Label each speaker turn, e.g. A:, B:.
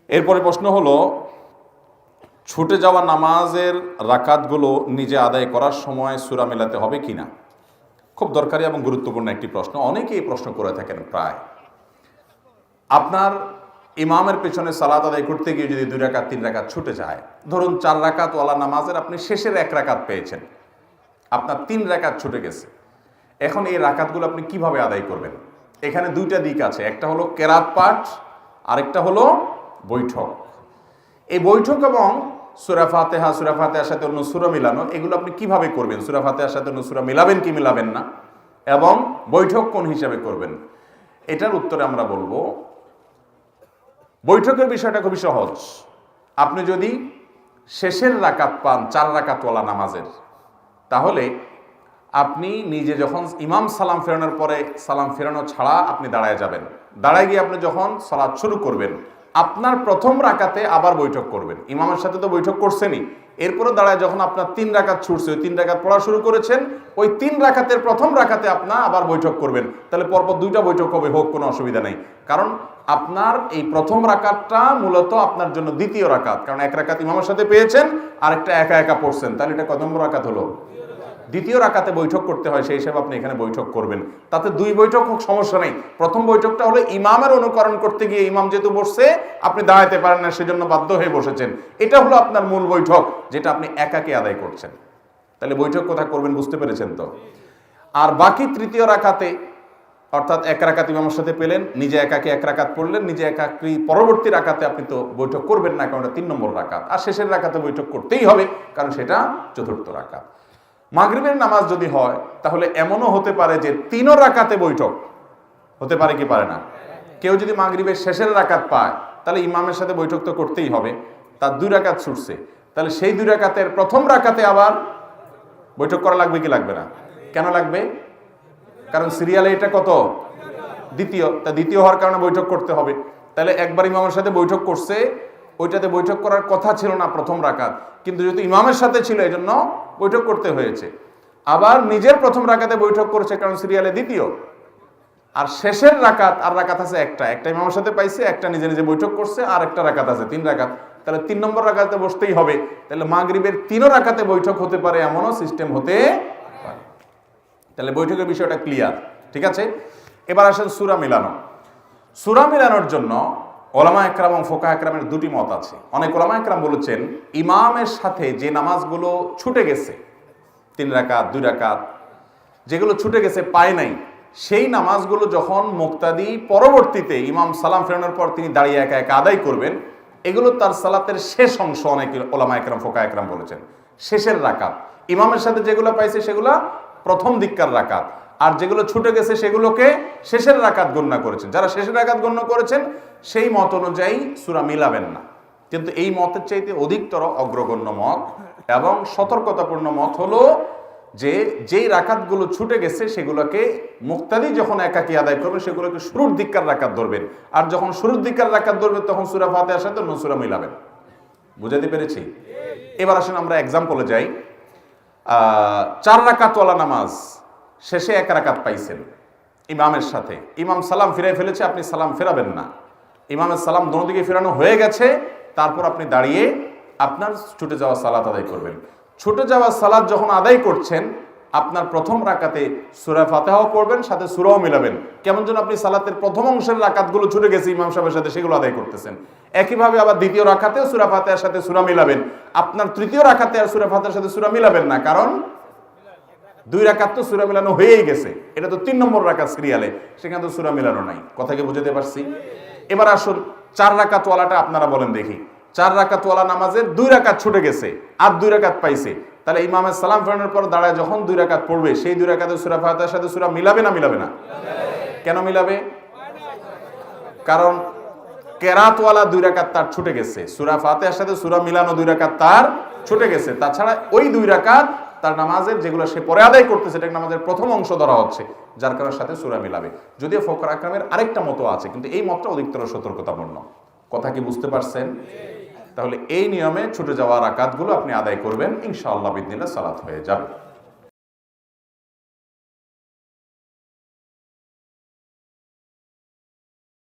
A: এরপরে প্রশ্ন হলো, ছুটে যাওয়া নামাজের রাকাতগুলো নিজে আদায় করার সময় সূরা মেলাতে হবে কিনা। খুব দরকারি এবং গুরুত্বপূর্ণ একটি প্রশ্ন, অনেকেই এই প্রশ্ন করে থাকেন। প্রায় আপনার ইমামের পেছনে সালাত আদায় করতে গিয়ে যদি 2 রাকাত 3 রাকাত ছুটে যায়, ধরুন 4 রাকাত ওয়ালা নামাজের আপনি শেষের 1 রাকাত পেয়েছেন, আপনার 3 রাকাত ছুটে গেছে। এখন এই রাকাতগুলো আপনি কিভাবে আদায় করবেন? এখানে 2টা দিক আছে, একটা হলো কেরাত পাঠ, আরেকটা হলো বৈঠক। এই বৈঠক এবং সূরা ফাতিহার সাথে অন্য সূরা মিলানো, এগুলো আপনি কিভাবে করবেন? সূরা ফাতিহার সাথে অন্য সূরা মিলাবেন কি মিলাবেন না, এবং বৈঠক কোন হিসাবে করবেন? এটার উত্তরে আমরা বলবো, বৈঠকের বিষয়টা খুবই সহজ। আপনি যদি শেষের রাকাত পান 4 রাকাতওয়ালা নামাজের, তাহলে আপনি নিজে যখন ইমাম সালাম ফেরানোর পরে সালাম ফেরানো ছাড়া আপনি দাঁড়ায় যাবেন, দাঁড়ায় গিয়ে আপনি যখন সালাত শুরু করবেন, আপনার প্রথম রাকাতে আবার বৈঠক করবেন। ইমামের সাথে তো বৈঠক করছেনই, এরপরে দাঁড়ায় যখন আপনার 3 রাকাত ছুটছে, ওই 3 রাকাত পড়া শুরু করেছেন, ওই 3 রাকাতের প্রথম রাকাতে আপনার আবার বৈঠক করবেন। তাহলে পরপর 2টা বৈঠক হবে, হোক, কোনো অসুবিধা নেই। কারণ আপনার এই প্রথম রাকাতটা মূলত আপনার জন্য দ্বিতীয় রাকাত, কারণ 1 রাকাত ইমামের সাথে পেয়েছেন, আরেকটা একা একা পড়ছেন, তাহলে এটা কত নম্বর রাকাত হলো? দ্বিতীয় রাকাতে বৈঠক করতে হয়, সেই হিসাবে আপনি এখানে বৈঠক করবেন। তাতে 2 বৈঠক হোক, সমস্যা নেই। প্রথম বৈঠকটা হলো ইমামের অনুকরণ করতে গিয়ে ইমাম যেহেতু বসছে, আপনি দাঁড়াইতে পারেন না, সেজন্য বাধ্য হয়ে বসেছেন, এটা হলো আপনার মূল বৈঠক, যেটা আপনি একাকে আদায় করছেন। তাহলে বৈঠক কোথায় করবেন বুঝতে পেরেছেন তো? আর বাকি তৃতীয় রাকাতে, অর্থাৎ 1 রাকাত ইমামের সাথে পেলেন, নিজে একাকে 1 রাকাত পড়লেন, নিজে একাকি পরবর্তী রাকাতে আপনি তো বৈঠক করবেন না, কারণ এটা 3 নম্বর রাকাত। আর শেষের রাকাতে বৈঠক করতেই হবে, কারণ সেটা 4র্থ রাকাত। মাগরিবের নামাজ যদি হয়, তাহলে এমনও হতে পারে যে 3 রাকাতে বৈঠক হতে পারে কি পারে না? কেউ যদি মাগরিবের শেষের রাকাত পায়, তাহলে ইমামের সাথে বৈঠক তো করতেই হবে। তার 2 রাকাত ছুটছে, তাহলে সেই 2 রাকাতের প্রথম রাকাতে আবার বৈঠক করা লাগবে কি লাগবে না? কেন লাগবে? কারণ সিরিয়ালে এটা কত? দ্বিতীয়। তা দ্বিতীয় হওয়ার কারণে বৈঠক করতে হবে। তাহলে একবার ইমামের সাথে বৈঠক করছে, ওইটাতে বৈঠক করার কথা ছিল না প্রথম রাকাত, কিন্তু যেহেতু ইমামের সাথে ছিল, এই জন্য বৈঠক করতে হয়েছে। আবার নিজের প্রথম রাকাতে বৈঠক করেছে, কারণ সিরিয়ালে দ্বিতীয়। আর শেষের রাকাত, আর রাকাত আছে একটা ইমামের সাথে পাইছে, একটা নিজে নিজে বৈঠক করছে, আর একটা রাকাত আছে 3 রাকাত। তাহলে 3 নম্বর রাকাতে বসতেই হবে। তাহলে মাগরিবের 3 রাকাতে বৈঠক হতে পারে, এমনও সিস্টেম হতে পারে। তাহলে বৈঠকের বিষয়টা ক্লিয়ার, ঠিক আছে? এবার আসেন সূরা মিলানো। সূরা মিলানোর জন্য ওলামা একরাম এবং ফোকাহ একরামের 2টি মত আছে। অনেক ওলামা একরাম বলেছেন, ইমামের সাথে যে নামাজগুলো ছুটে গেছে, 3 রাকাত 2 রাকাত, যেগুলো ছুটে গেছে পায় নাই, সেই নামাজগুলো যখন মুক্তাদি পরবর্তীতে ইমাম সালাম ফেরানোর পর তিনি দাঁড়িয়ে একা একা আদায় করবেন, এগুলো তার সালাতের শেষ অংশ। অনেক ওলামা একরাম ফোকাহ একরাম বলেছেন শেষের রাকাত। ইমামের সাথে যেগুলো পাইছে সেগুলো প্রথম দিককার রাকাত, আর যেগুলো ছুটে গেছে সেগুলোকে শেষের রাকাত গণ্য করেছেন। যারা শেষের রাকাত গণ্য করেছেন, সেই মত অনুযায়ী সূরা মিলাবেন না। কিন্তু এই মতের চাইতে অধিকতর অগ্রগণ্য মত এবং সতর্কতাপূর্ণ মত হলো যে যেই রাকাতগুলো ছুটে গেছে সেগুলোকে মুক্তাদি যখন একাকি আদায় করবেন, সেগুলোকে শুরুর দিককার রাকাত ধরবেন। আর যখন শুরুর দিককার রাকাত ধরবেন, তখন সূরা ফাতিহার সাথে অন্য সূরা মিলাবেন। বুঝাতে পেরেছি? এবার আসেন আমরা এক্সাম্পলে যাই। 4 রাকাতওয়ালা নামাজ, শেষে 1 রাকাত পাইছেন ইমামের সাথে, ইমাম সালাম ফিরাই ফেলেছে, আপনি সালাম ফেরাবেন না। ইমামের সালাম দোনো দিকে ফেরানো হয়ে গেছে, তারপর আপনি দাঁড়িয়ে আপনার ছুটে যাওয়া সালাত আদায় করবেন। ছুটে যাওয়া সালাত যখন আদায় করছেন, আপনার প্রথম রাকাতে সূরা ফাতিহাও পড়বেন, সাথে সূরাও মিলাবেন। কেমন যেন আপনি সালাতের প্রথম অংশের রাকাতগুলো ছুটে গেছে ইমাম সাহেবের সাথে, সেগুলো আদায় করতেছেন। একইভাবে আবার দ্বিতীয় রাকাতেও সূরা ফাতিহার সাথে সূরা মিলাবেন। আপনার তৃতীয় রাকাতে আর সূরা ফাতিহার সাথে সূরা মিলাবেন না, কারণ 2 রাকাত তো সূরা মিলানো হয়েই গেছে। এটা তো 3 নম্বর রাকাত সিরিয়ালে, সেখানে তো সূরা মিলানো নাই। কথা কি বুঝতে পারছি? এবার আসুন 4 রাকাতওয়ালাটা আপনারা বলেন দেখি। 4 রাকাতওয়ালা নামাজের 2 রাকাত ছুটে গেছে, আর 2 রাকাত পাইছে। তাহলে ইমামের সালাম ফেরানোর পর দাঁড়ায় যখন 2 রাকাত পড়বে, সেই 2 রাকাতে সূরা ফাতিহার সাথে সূরা মিলাবে না মিলাবে না? কেন মিলাবে? কারণ কেরাতওয়ালা 2 রাকাত তার ছুটে গেছে, সূরা ফাতিহার সাথে সূরা মিলানো 2 রাকাত তার ছুটে গেছে। তাছাড়া ওই 2 রাকাত তার নামাজের যেগুলো সে পরে আদায় করতেছে, এটা নামাজের প্রথম অংশ ধরা হচ্ছে, যার কারণে সাথে সূরা মিলাবে। যদিও ফোকাহ একরামের আরেকটা মত আছে, কিন্তু এই মতটা অধিকতর সতর্কতাপূর্ণ। কথা কি বুঝতে পারছেন? তাহলে এই নিয়মে ছুটে যাওয়া রাকাতগুলো আপনি আদায় করবেন, ইনশাআল্লাহ বিইذনিল্লাহ সালাত হয়ে যাবে।